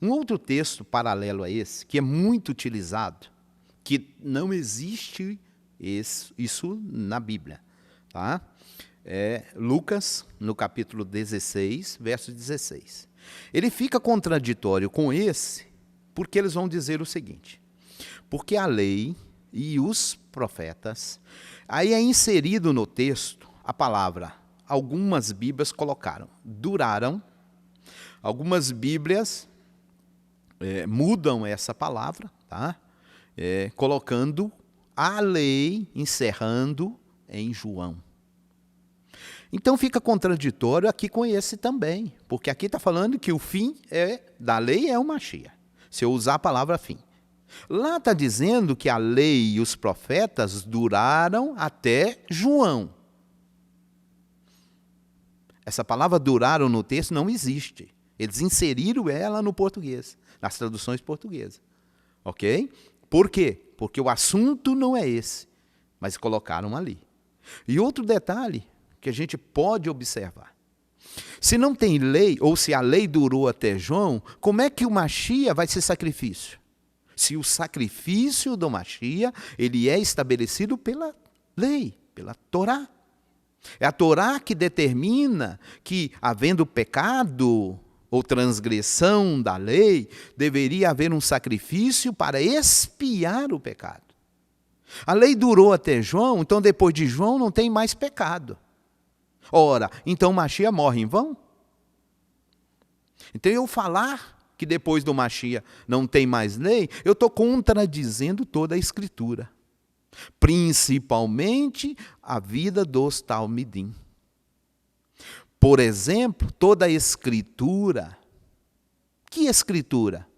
Um outro texto paralelo a esse, que é muito utilizado, que não existe isso na Bíblia, tá? É Lucas, no capítulo 16, verso 16. Ele fica contraditório com esse, porque eles vão dizer o seguinte: porque a lei e os profetas, aí é inserido no texto a palavra, algumas Bíblias colocaram, duraram, algumas Bíblias mudam essa palavra, tá? Colocando a lei, encerrando em João. Então fica contraditório aqui com esse também, porque aqui está falando que o fim da lei é o Mashiach, se eu usar a palavra fim. Lá está dizendo que a lei e os profetas duraram até João. Essa palavra duraram no texto não existe. Eles inseriram ela no português, nas traduções portuguesas. Ok? Por quê? Porque o assunto não é esse, mas colocaram ali. E outro detalhe que a gente pode observar. Se não tem lei, ou se a lei durou até João, como é que o Mashiach vai ser sacrifício? Se o sacrifício do Mashiach, ele é estabelecido pela lei, pela Torá. É a Torá que determina que, havendo pecado ou transgressão da lei, deveria haver um sacrifício para expiar o pecado. A lei durou até João, então depois de João não tem mais pecado. Ora, então o Mashiach morre em vão? Então eu falar que depois do Mashiach não tem mais lei, eu estou contradizendo toda a Escritura. Principalmente a vida dos Talmidim. Por exemplo, toda a Escritura. Que Escritura?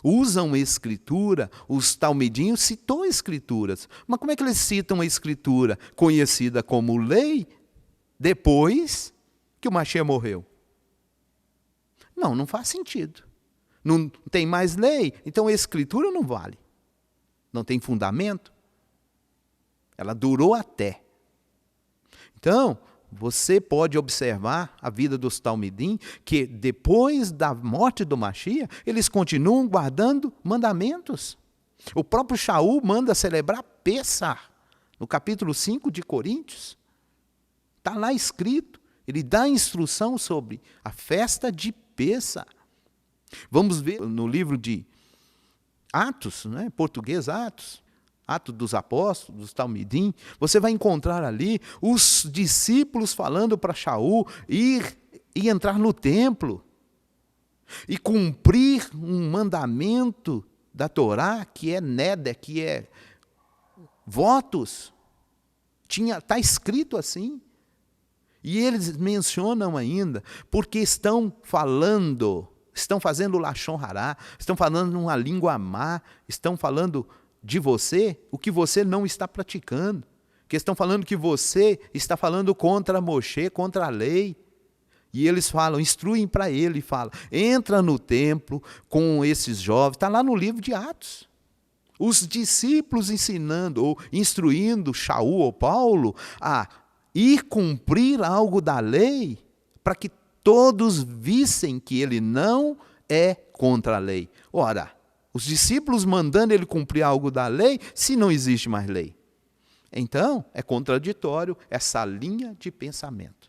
Usam Escritura, os Talmidim citam Escrituras. Mas como é que eles citam a Escritura conhecida como lei depois que o Mashiach morreu? Não faz sentido. Não tem mais lei, então a Escritura não vale. Não tem fundamento. Ela durou até. Então, você pode observar a vida dos Talmidim, que depois da morte do Mashiach, eles continuam guardando mandamentos. O próprio Shaul manda celebrar Pessah, no capítulo 5 de Coríntios. Está lá escrito, ele dá instrução sobre a festa de Pessah. Vamos ver no livro de Atos, né? Português Atos dos Apóstolos, dos Talmidim, você vai encontrar ali os discípulos falando para Shaul ir e entrar no templo e cumprir um mandamento da Torá, que é Néder, que é votos. Está escrito assim. E eles mencionam ainda, porque estão fazendo Lashon Hará, estão falando uma língua má, estão falando de você o que você não está praticando, que estão falando que você está falando contra Moshe, contra a lei. E eles falam, instruem para ele, falam, entra no templo com esses jovens, está lá no livro de Atos. Os discípulos ensinando ou instruindo Shaul ou Paulo a ir cumprir algo da lei, para que todos vissem que ele não é contra a lei. Ora, os discípulos mandando ele cumprir algo da lei, se não existe mais lei. Então, é contraditório essa linha de pensamento.